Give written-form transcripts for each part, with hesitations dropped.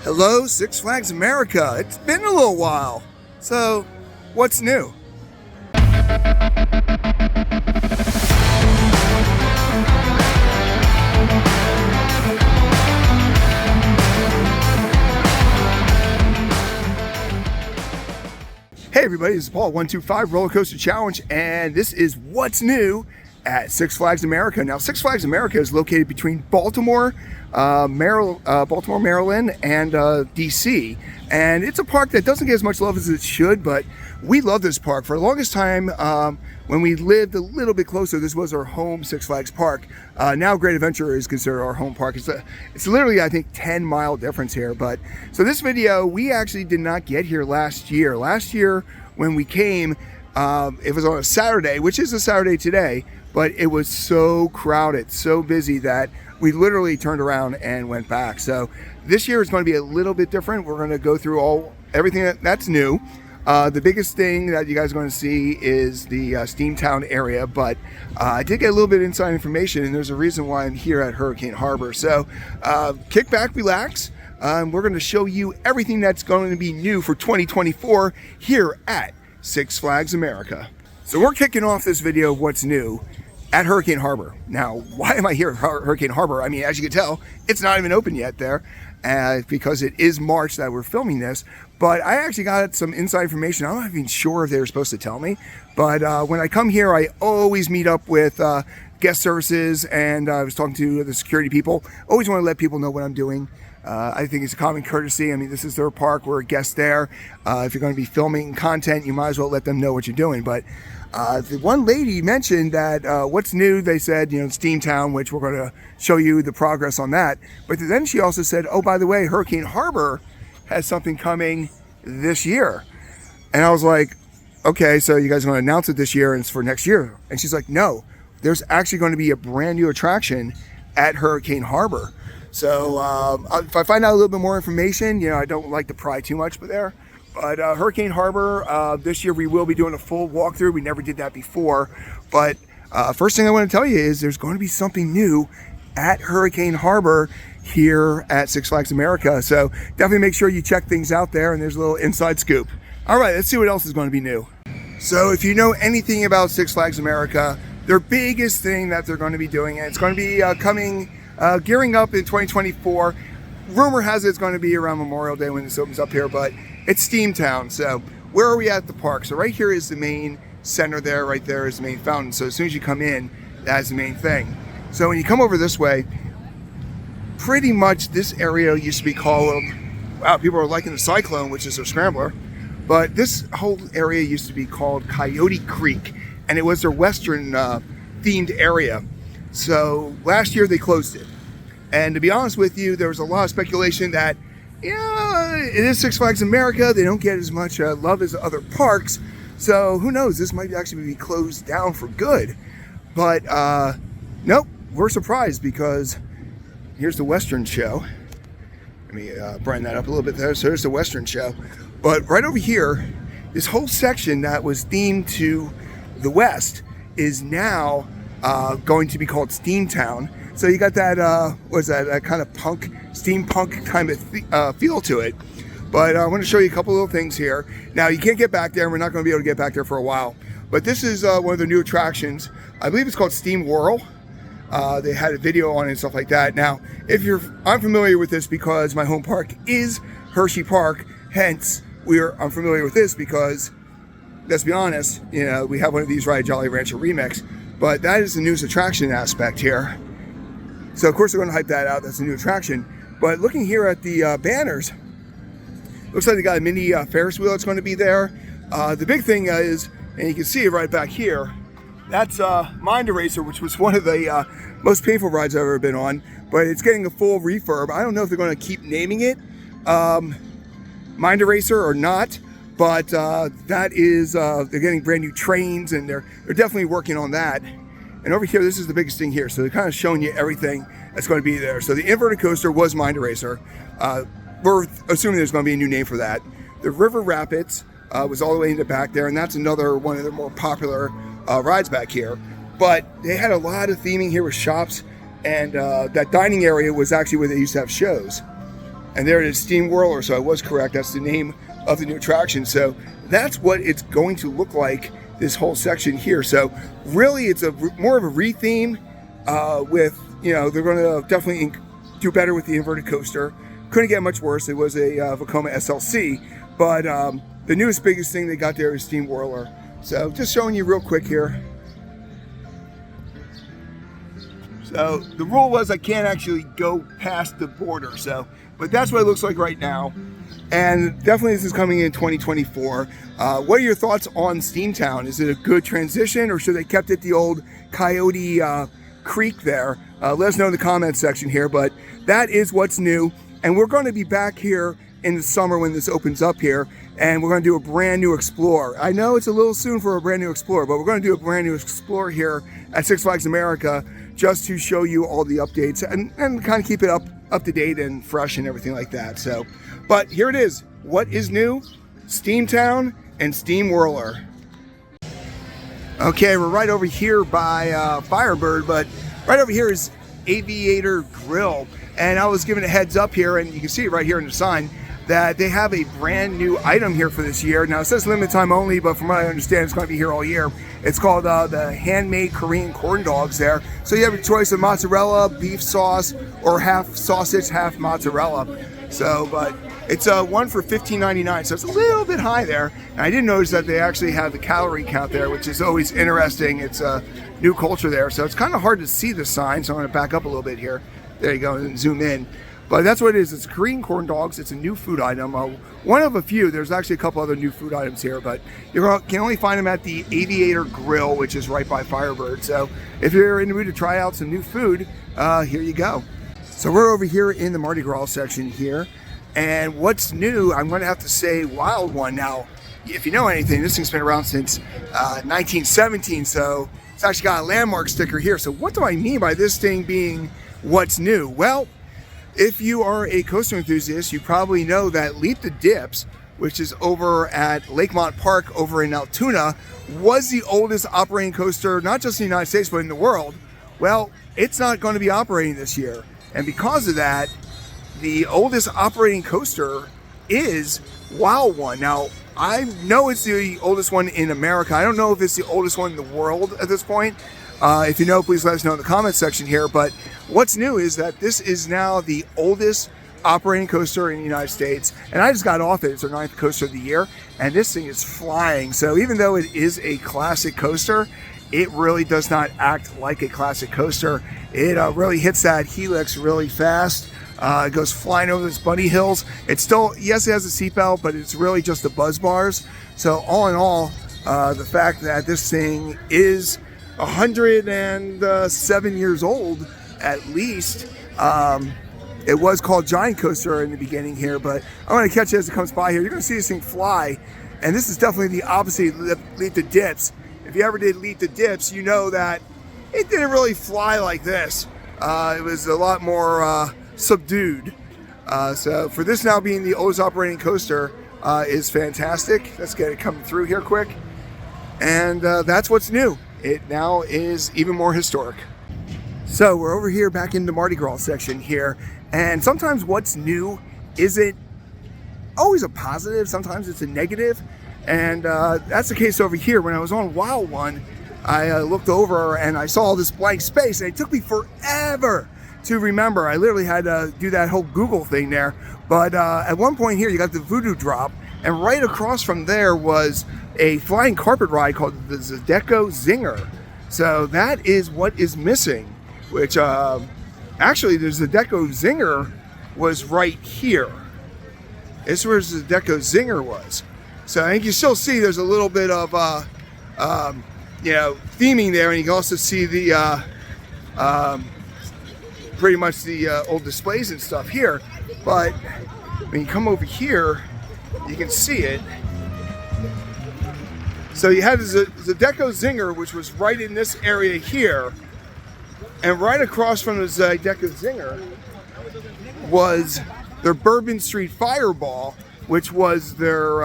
Hello, Six Flags America. It's been a little while. So, what's new? Hey everybody, this is Paul, 125 Roller Coaster Challenge, and this is what's new at Six Flags America. Now, Six Flags America is located between Baltimore, Maryland, and DC. And it's a park that doesn't get as much love as it should, but we love this park. For the longest time, when we lived a little bit closer, this was our home Six Flags park. Now Great Adventure is considered our home park. It's literally, I think, 10-mile difference here. But so this video, we actually did not get here last year. Last year, when we came, it was on a Saturday, which is a Saturday today, but it was so crowded, so busy that we literally turned around and went back. So this year is going to be a little bit different. We're going to go through everything that's new. The biggest thing that you guys are going to see is the Steamtown area, but I did get a little bit of inside information, and there's a reason why I'm here at Hurricane Harbor. So kick back, relax. We're going to show you everything that's going to be new for 2024 here at Six Flags America. So we're kicking off this video of what's new at Hurricane Harbor. Now, why am I here at Hurricane Harbor? I mean, as you can tell, it's not even open yet there, because it is March that we're filming this. But I actually got some inside information. I'm not even sure if they were supposed to tell me. But when I come here, I always meet up with guest services, and I was talking to the security people. Always want to let people know what I'm doing. I think it's a common courtesy. I mean, this is their park. We're a guest there. If you're going to be filming content, you might as well let them know what you're doing. But the one lady mentioned that what's new, they said, Steamtown, which we're going to show you the progress on that. But then she also said, oh, by the way, Hurricane Harbor has something coming this year. And I was like, okay, so you guys are going to announce it this year and it's for next year. And she's like, no, there's actually going to be a brand new attraction at Hurricane Harbor. So if I find out a little bit more information, I don't like to pry too much there. But Hurricane Harbor, this year we will be doing a full walkthrough. We never did that before. But first thing I want to tell you is there's going to be something new at Hurricane Harbor here at Six Flags America. So definitely make sure you check things out there, and there's a little inside scoop. All right, let's see what else is going to be new. So if you know anything about Six Flags America, their biggest thing that they're going to be doing, and it's going to be gearing up in 2024. Rumor has it it's going to be around Memorial Day when this opens up here, but it's Steamtown. So where are we at the park? So right here is the main center there. Right there is the main fountain. So as soon as you come in, that's the main thing. So when you come over this way, pretty much this area used to be called, wow, people are liking the Cyclone, which is a scrambler. But this whole area used to be called Coyote Creek, and it was their Western themed area. So last year they closed it. And to be honest with you, there was a lot of speculation that, it is Six Flags America. They don't get as much love as other parks. So who knows? This might actually be closed down for good. But nope, we're surprised because here's the Western show. Let me brighten that up a little bit there. So there's the Western show. But right over here, this whole section that was themed to the West is now going to be called Steamtown. So you got that, that kind of punk, steampunk kind of feel to it. But I want to show you a couple little things here. Now, you can't get back there. We're not going to be able to get back there for a while. But this is one of the new attractions. I believe it's called Steam Whirl. They had a video on it and stuff like that. Now, I'm familiar with this because my home park is Hershey Park. Hence, I'm familiar with this because, let's be honest, we have one of these Ride Jolly Rancher Remix. But that is the newest attraction aspect here. So, of course, they're going to hype that out. That's a new attraction. But looking here at the banners, looks like they got a mini Ferris wheel that's going to be there. The big thing is, and you can see it right back here, that's Mind Eraser, which was one of the most painful rides I've ever been on. But it's getting a full refurb. I don't know if they're going to keep naming it Mind Eraser or not. But that is, they're getting brand new trains, and they're definitely working on that. And over here, this is the biggest thing here. So they're kind of showing you everything that's going to be there. So the inverted coaster was Mind Eraser. We're assuming there's going to be a new name for that. The River Rapids was all the way in the back there, and that's another one of the more popular rides back here. But they had a lot of theming here with shops, and that dining area was actually where they used to have shows. And there it is, Steam Whirler. So I was correct. That's the name of the new attraction. So that's what it's going to look like, this whole section here. So really, it's more of a re-theme with, you know, they're going to definitely do better with the inverted coaster. Couldn't get much worse. It was a Vekoma SLC. But the newest, biggest thing they got there is Steam Whirler. So just showing you real quick here. So the rule was I can't actually go past the border. So, but that's what it looks like right now. And definitely this is coming in 2024. What are your thoughts on Steamtown? Is it a good transition, or should they kept it the old Coyote Creek there? Let us know in the comments section here, but that is what's new. And we're going to be back here in the summer when this opens up here, and we're going to do a brand new Explorer. I know it's a little soon for a brand new Explorer, but we're going to do a brand new Explorer here at Six Flags America just to show you all the updates and kind of keep it up to date and fresh and everything like that. So, but here it is. What is new? Steamtown and Steam Whirler. Okay, we're right over here by Firebird, but right over here is Aviator Grill. And I was given a heads up here, and you can see it right here in the sign, that they have a brand new item here for this year. Now it says limited time only, but from what I understand, it's going to be here all year. It's called the handmade Korean corn dogs there. So you have a choice of mozzarella, beef sauce, or half sausage, half mozzarella. So, but it's one for $15.99, so it's a little bit high there. And I did notice that they actually have the calorie count there, which is always interesting. It's a new culture there, so it's kind of hard to see the sign. So I'm going to back up a little bit here. There you go, and zoom in. But that's what it is. It's Korean corn dogs. It's a new food item. One of a few. There's actually a couple other new food items here, but you can only find them at the Aviator Grill, which is right by Firebird. So if you're in the mood to try out some new food, here you go. So we're over here in the Mardi Gras section here. And what's new, I'm going to have to say Wild One. Now, if you know anything, this thing's been around since 1917, so it's actually got a landmark sticker here. So what do I mean by this thing being what's new? Well, if you are a coaster enthusiast, you probably know that Leap the Dips, which is over at Lakemont Park over in Altoona, was the oldest operating coaster, not just in the United States, but in the world. Well, it's not going to be operating this year. And because of that, the oldest operating coaster is Wild One. Now, I know it's the oldest one in America. I don't know if it's the oldest one in the world at this point. If you know, please let us know in the comments section here. But what's new is that this is now the oldest operating coaster in the United States. And I just got off it. It's our 9th coaster of the year. And this thing is flying. So even though it is a classic coaster, it really does not act like a classic coaster. It really hits that helix really fast. It goes flying over those bunny hills. It's still, yes, it has a seatbelt, but it's really just the buzz bars. So all in all, the fact that this thing is 107 years old at least. It was called Giant Coaster in the beginning here, but I'm going to catch it as it comes by here. You're going to see this thing fly, and this is definitely the opposite of Leap the Dips. If you ever did Leap the Dips, you know that it didn't really fly like this. It was a lot more subdued. So for this now being the oldest operating coaster is fantastic. Let's get it coming through here quick. And that's what's new. It now is even more historic. So we're over here back in the Mardi Gras section here. And sometimes what's new isn't always a positive. Sometimes it's a negative. And that's the case over here. When I was on Wild One, I looked over and I saw all this blank space. And it took me forever to remember. I literally had to do that whole Google thing there. But at one point here, you got the Voodoo Drop. And right across from there was a flying carpet ride called the Zydeco Zinger. So that is what is missing, which actually the Zydeco Zinger was right here. This is where the Zydeco Zinger was. So I think you still see there's a little bit of theming there, and you can also see the pretty much the old displays and stuff here. But when you come over here, you can see it. So you had the Zydeco Zinger, which was right in this area here, and right across from the Zydeco Zinger was their Bourbon Street Fireball, which was their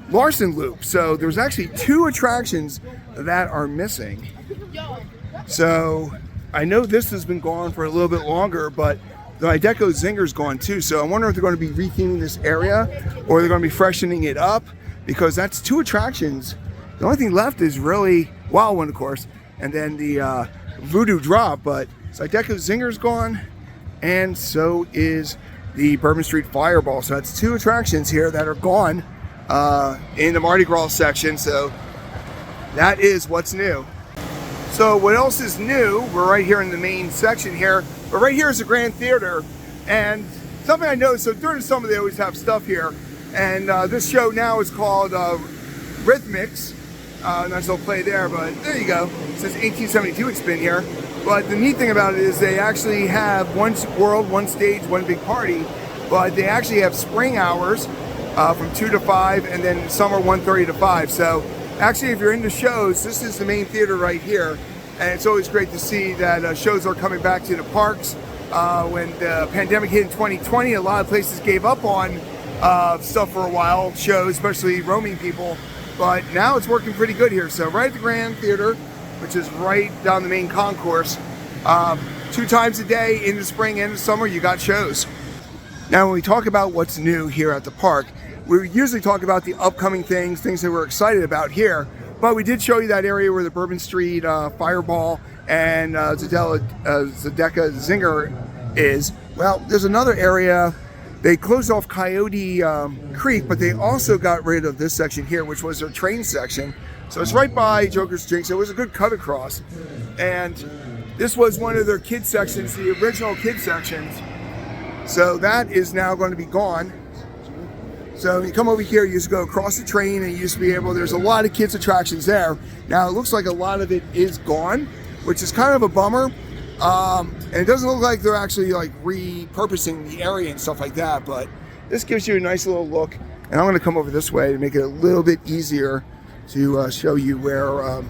Larson Loop. So there's actually 2 attractions that are missing. So I know this has been gone for a little bit longer, but the Iveco Zinger's gone too. So I wonder if they're going to be retheming this area or they're going to be freshening it up, because that's 2 attractions. The only thing left is really Wild One, of course, and then the Voodoo Drop. But Zydeco Zinger's gone, and so is the Bourbon Street Fireball. So that's 2 attractions here that are gone in the Mardi Gras section. So that is what's new. So what else is new? We're right here in the main section here, but right here is the Grand Theater. And something I noticed, so during the summer they always have stuff here, and this show now is called Rhythmics. Nice little play there, but there you go. Since 1872 it's been here. But the neat thing about it is they actually have one world, one stage, one big party, but they actually have spring hours from 2 to 5, and then summer 1:30 to 5. So actually, if you're into shows, this is the main theater right here, and it's always great to see that shows are coming back to the parks. When the pandemic hit in 2020, a lot of places gave up on stuff for a while, shows, especially roaming people, but now it's working pretty good here. So right at the Grand Theater, which is right down the main concourse, 2 times a day in the spring and the summer, you got shows. Now, when we talk about what's new here at the park, we usually talk about the upcoming things that we're excited about here, but we did show you that area where the Bourbon Street Fireball and Zydeco Zinger is. Well, there's another area. They closed off Coyote Creek, but they also got rid of this section here, which was their train section. So it's right by Joker's Drink, so it was a good cut across. And this was one of their kid sections, the original kid sections. So that is now going to be gone. So you come over here, you just go across the train, and you used to be able, there's a lot of kids attractions there. Now it looks like a lot of it is gone, which is kind of a bummer. And it doesn't look like they're actually like repurposing the area and stuff like that, but this gives you a nice little look. And I'm going to come over this way to make it a little bit easier to show you where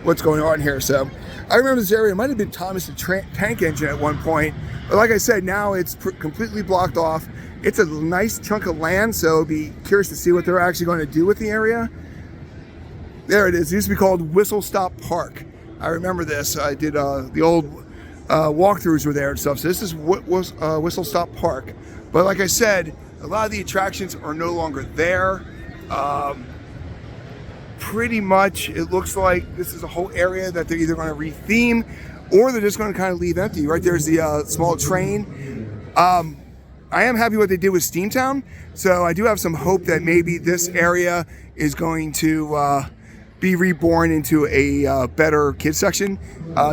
what's going on here. So I remember this area, it might have been Thomas the Tank Engine at one point, but like I said, now it's completely blocked off. It's a nice chunk of land, so be curious to see what they're actually going to do with the area. There it is. It used to be called Whistle Stop Park. I remember this. I did the old walkthroughs were there and stuff. So this is what was Whistle Stop Park. But like I said, a lot of the attractions are no longer there. Pretty much, it looks like this is a whole area that they're either going to retheme or they're just going to kind of leave empty. Right there's the small train. I am happy what they did with Steamtown, so I do have some hope that maybe this area is going to be reborn into a better kids section.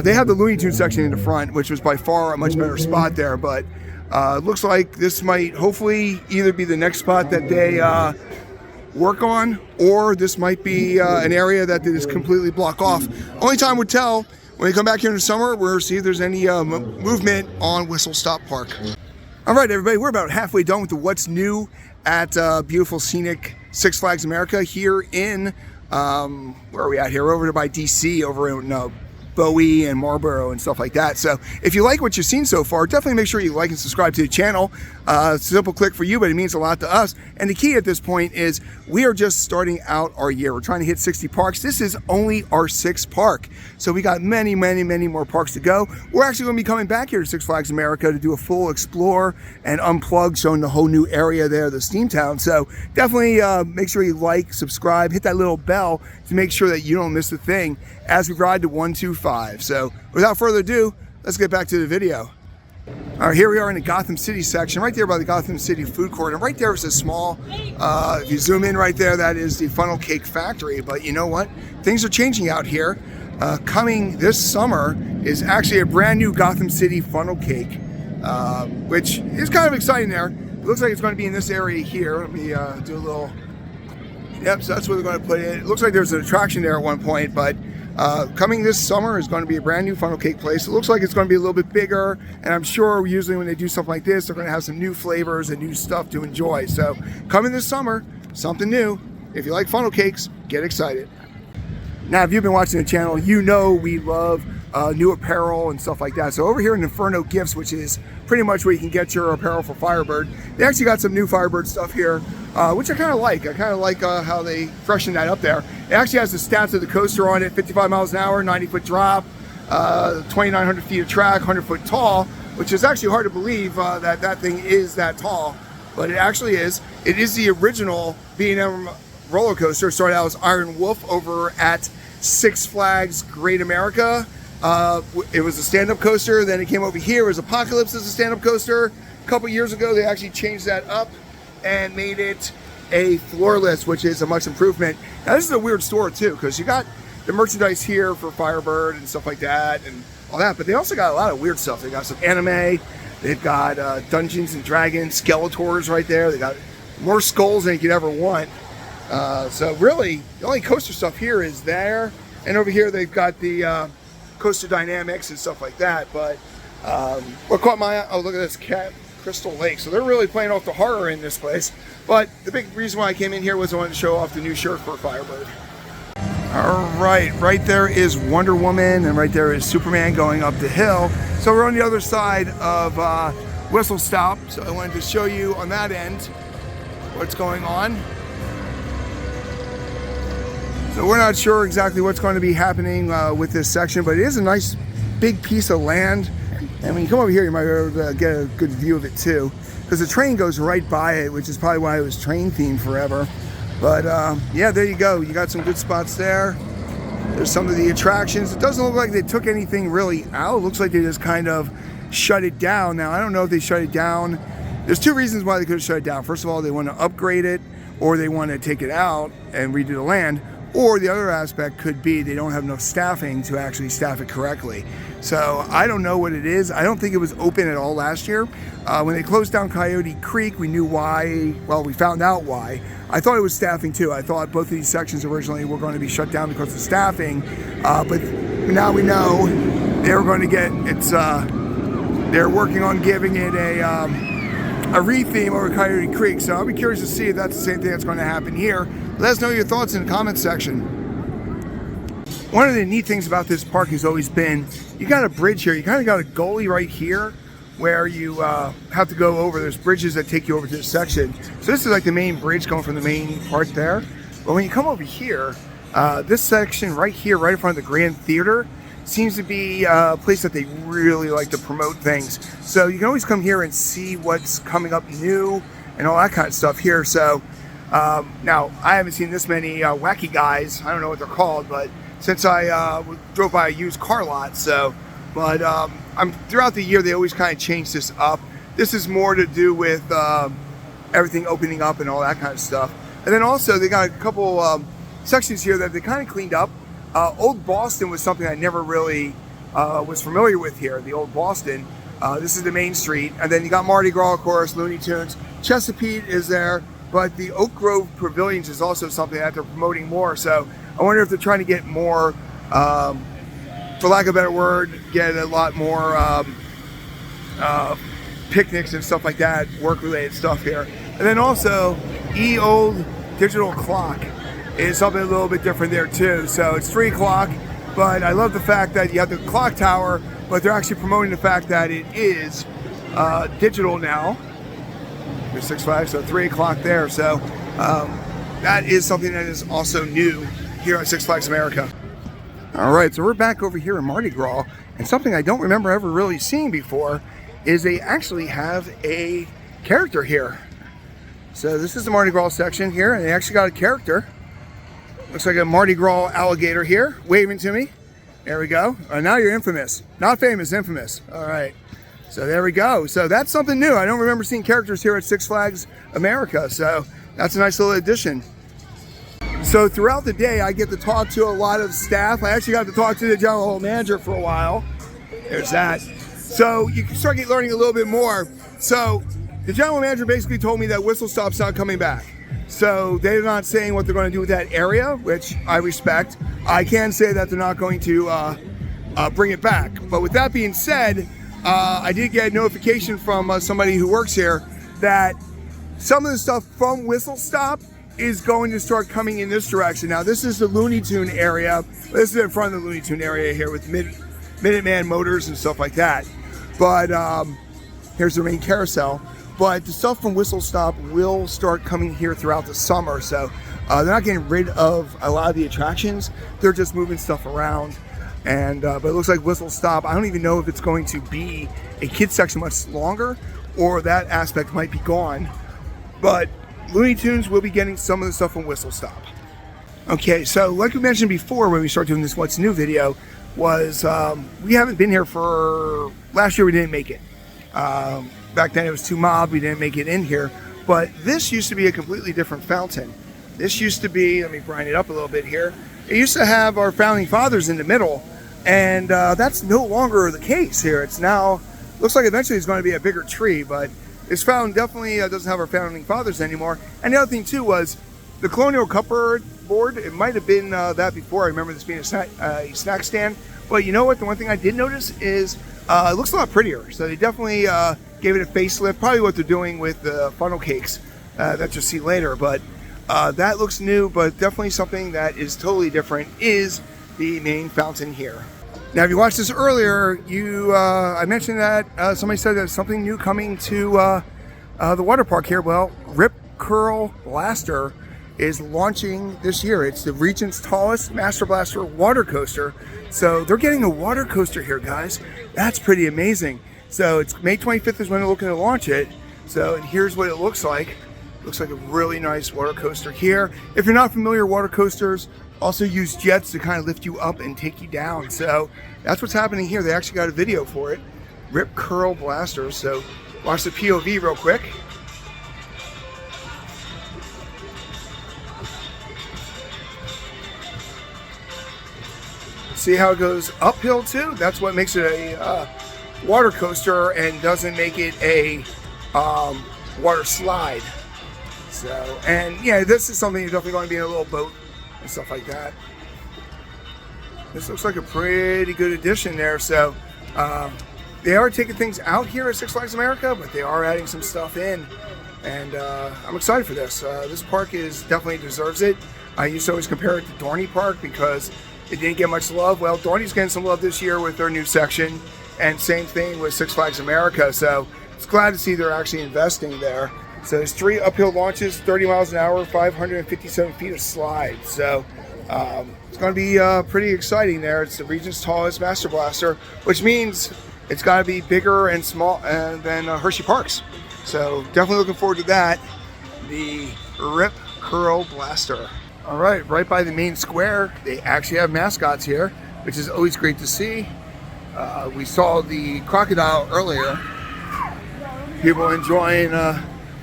They have the Looney Tunes section in the front, which was by far a much better spot there, but it looks like this might hopefully either be the next spot that they work on, or this might be an area that they just completely block off. Only time would tell. When we come back here in the summer, we'll see if there's any movement on Whistle Stop Park. All right, everybody, we're about halfway done with the what's new at beautiful scenic Six Flags America here in, where are we at here? We're over by DC, over in Bowie and Marlboro and stuff like that. So if you like what you've seen so far, definitely make sure you like and subscribe to the channel. Simple click for you, but it means a lot to us. And the key at this point is we are just starting out our year. We're trying to hit 60 parks. This is only our 6th park. So we got many, many, many more parks to go. We're actually going to be coming back here to Six Flags America to do a full explore and unplug, showing the whole new area there, the Steamtown. So definitely make sure you like, subscribe, hit that little bell to make sure that you don't miss a thing as we ride to 125. So without further ado, let's get back to the video. All right, here we are in the Gotham City section, right there by the Gotham City food court. And right there is a small, if you zoom in right there, that is the Funnel Cake Factory. But you know what? Things are changing out here. Coming this summer is actually a brand new Gotham City funnel cake, which is kind of exciting there. It looks like it's going to be in this area here. Let me do a little, yep, so that's where they're going to put it. It looks like there's an attraction there at one point, but coming this summer is going to be a brand new funnel cake place. It looks like it's going to be a little bit bigger, and I'm sure usually when they do stuff like this, they're going to have some new flavors and new stuff to enjoy. So coming this summer, something new. If you like funnel cakes, get excited. Now, if you've been watching the channel, you know we love new apparel and stuff like that. So over here in Inferno Gifts, which is pretty much where you can get your apparel for Firebird, they actually got some new Firebird stuff here, which I kind of like. I kind of like how they freshened that up there. It actually has the stats of the coaster on it: 55 miles an hour, 90-foot drop, 2,900 feet of track, 100-foot tall. which is actually hard to believe that that thing is that tall, but it actually is. It is the original B&M roller coaster. It started out as Iron Wolf over at Six Flags Great America. It was a stand-up coaster. Then it came over here as Apocalypse as a stand-up coaster. A couple years ago, they actually changed that up and made it a floorless, which is a much improvement. Now, this is a weird store too, because you got the merchandise here for Firebird and stuff like that and all that, but they also got a lot of weird stuff. They got some anime, they've got Dungeons and Dragons, Skeletors right there, they got more skulls than you could ever want. So really, the only coaster stuff here is there, and over here they've got the Coaster Dynamics and stuff like that, but what caught my eye, oh look at this cat, Crystal Lake, so they're really playing off the horror in this place, but the big reason why I came in here was I wanted to show off the new shirt for Firebird. All right there is Wonder Woman, and right there is Superman going up the hill. So we're on the other side of Whistle Stop, so I wanted to show you on that end what's going on. So we're not sure exactly what's going to be happening with this section, but it is a nice big piece of land. And when you come over here, you might be able to get a good view of it too, because the train goes right by it, which is probably why it was train themed forever. But yeah, there you go. You got some good spots there. There's some of the attractions. It doesn't look like they took anything really out. It looks like they just kind of shut it down. Now, I don't know if they shut it down. There's two reasons why they could have shut it down. First of all, they want to upgrade it, or they want to take it out and redo the land. Or the other aspect could be they don't have enough staffing to actually staff it correctly. So I don't know what it is. I don't think it was open at all last year. When they closed down Coyote Creek, we knew why. Well, we found out why. I thought it was staffing too. I thought both of these sections originally were going to be shut down because of staffing. But now we know they're going to get it's. They're working on giving it a retheme over Coyote Creek. So I'll be curious to see if that's the same thing that's going to happen here. Let us know your thoughts in the comments section. One of the neat things about this park has always been, you got a bridge here. You kind of got a gully right here where you have to go over. There's bridges that take you over to this section. So this is like the main bridge going from the main part there. But when you come over here, this section right here, right in front of the Grand Theater, seems to be a place that they really like to promote things. So you can always come here and see what's coming up new and all that kind of stuff here. So now, I haven't seen this many wacky guys. I don't know what they're called, but since I drove by a used car lot, so, but throughout the year, they always kind of change this up. This is more to do with everything opening up and all that kind of stuff. And then also, they got a couple sections here that they kind of cleaned up. Old Boston was something I never really was familiar with here, the Old Boston. This is the main street. And then you got Mardi Gras, of course, Looney Tunes. Chesapeake is there. But the Oak Grove Pavilions is also something that they're promoting more. So I wonder if they're trying to get more, for lack of a better word, get a lot more picnics and stuff like that, work-related stuff here. And then also, Old Digital Clock is something a little bit different there too. So it's 3 o'clock, but I love the fact that you have the clock tower, but they're actually promoting the fact that it is digital now. Six Flags, so 3 o'clock there. So that is something that is also new here at Six Flags America. All right, so we're back over here in Mardi Gras, and something I don't remember ever really seeing before is they actually have a character here. So this is the Mardi Gras section here, and they actually got a character. Looks like a Mardi Gras alligator here, waving to me. There we go. Now you're infamous. Not famous, infamous. All right. So there we go. So that's something new. I don't remember seeing characters here at Six Flags America. So that's a nice little addition. So throughout the day, I get to talk to a lot of staff. I actually got to talk to the general manager for a while. There's that. So you can start learning a little bit more. So the general manager basically told me that Whistle Stop's not coming back. So they're not saying what they're going to do with that area, which I respect. I can say that they're not going to bring it back. But with that being said, I did get a notification from somebody who works here that some of the stuff from Whistle Stop is going to start coming in this direction. Now, this is the Looney Tune area. This is in front of the Looney Tune area here with Minuteman Motors and stuff like that. But here's the main carousel. But the stuff from Whistle Stop will start coming here throughout the summer. So they're not getting rid of a lot of the attractions. They're just moving stuff around. And but it looks like Whistle Stop, I don't even know if it's going to be a kids section much longer, or that aspect might be gone. But Looney Tunes will be getting some of the stuff from Whistle Stop. Okay, so like we mentioned before when we started doing this What's New video, was we haven't been here for, last year we didn't make it. Back then it was too mobbed, we didn't make it in here. But this used to be a completely different fountain. This used to be, let me grind it up a little bit here. It used to have our founding fathers in the middle, and that's no longer the case here. It's now, looks like eventually it's going to be a bigger tree, but this fountain definitely doesn't have our founding fathers anymore. And the other thing too was the Colonial Cupboard board. It might have been that before. I remember this being a snack stand. But you know what? The one thing I did notice is it looks a lot prettier. So they definitely gave it a facelift. Probably what they're doing with the funnel cakes that you'll see later. But that looks new, but definitely something that is totally different is the main fountain here. Now, if you watched this earlier, I mentioned that somebody said there's something new coming to the water park here. Well, Rip Curl Blaster is launching this year. It's the region's tallest Master Blaster water coaster. So they're getting a water coaster here, guys. That's pretty amazing. So it's May 25th is when they're looking to launch it. So, and here's what it looks like. Looks like a really nice water coaster here. If you're not familiar, water coasters also use jets to kind of lift you up and take you down. So that's what's happening here. They actually got a video for it. Rip Curl Blaster. So watch the POV real quick. See how it goes uphill too? That's what makes it a water coaster and doesn't make it a water slide. So, and yeah, this is something you're definitely going to be in a little boat and stuff like that. This looks like a pretty good addition there. So they are taking things out here at Six Flags America, but they are adding some stuff in. And I'm excited for this. This park definitely deserves it. I used to always compare it to Dorney Park because it didn't get much love. Well, Dorney's getting some love this year with their new section, and same thing with Six Flags America. So it's glad to see they're actually investing there. So there's 3 uphill launches, 30 miles an hour, 557 feet of slide. So it's going to be pretty exciting there. It's the region's tallest Master Blaster, which means it's got to be bigger and small than Hershey Parks. So definitely looking forward to that. The Rip Curl Blaster. All right by the main square, they actually have mascots here, which is always great to see. We saw the crocodile earlier. People enjoying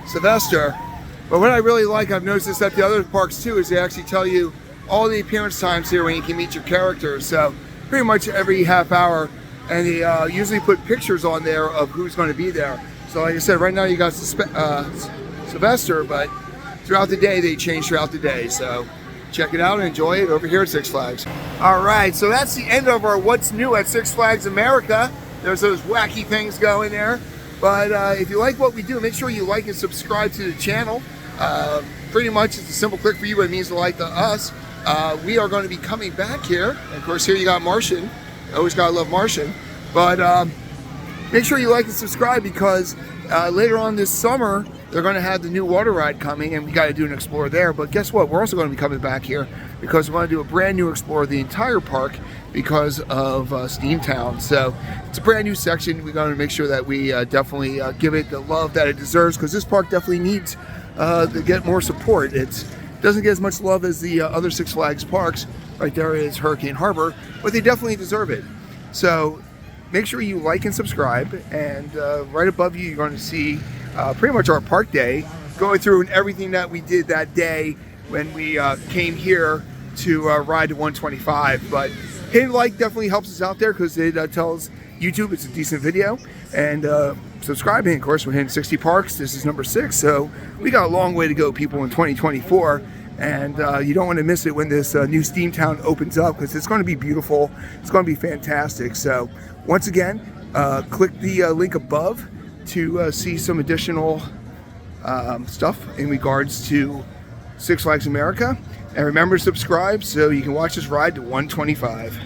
Sylvester. But what I really like, I've noticed this at the other parks too, is they actually tell you all the appearance times here when you can meet your characters. So pretty much every half hour, and they usually put pictures on there of who's going to be there. So like I said, right now you got Sylvester, but throughout the day, they change throughout the day. So check it out and enjoy it over here at Six Flags. All right, so that's the end of our What's New at Six Flags America. There's those wacky things going there. But if you like what we do, make sure you like and subscribe to the channel. Pretty much it's a simple click for you, but it means a lot to us. We are going to be coming back here. And of course, here you got Martian. Always gotta love Martian. But make sure you like and subscribe because later on this summer, they're going to have the new water ride coming, and we got to do an Explorer there. But guess what? We're also going to be coming back here because we want to do a brand new Explorer the entire park because of Steamtown. So it's a brand new section. We're going to make sure that we definitely give it the love that it deserves because this park definitely needs to get more support. It doesn't get as much love as the other Six Flags parks. Right there is Hurricane Harbor, but they definitely deserve it. So make sure you like and subscribe, and right above you, you're going to see pretty much our park day, going through and everything that we did that day when we came here to ride to 125. But hitting like definitely helps us out there because it tells YouTube it's a decent video, and subscribing. Of course, we're hitting 60 parks. This is number 6, so we got a long way to go, people, in 2024. And you don't want to miss it when this new Steamtown opens up because it's going to be beautiful. It's going to be fantastic. So once again, click the link above to see some additional stuff in regards to Six Flags America. And remember to subscribe so you can watch us ride to 125.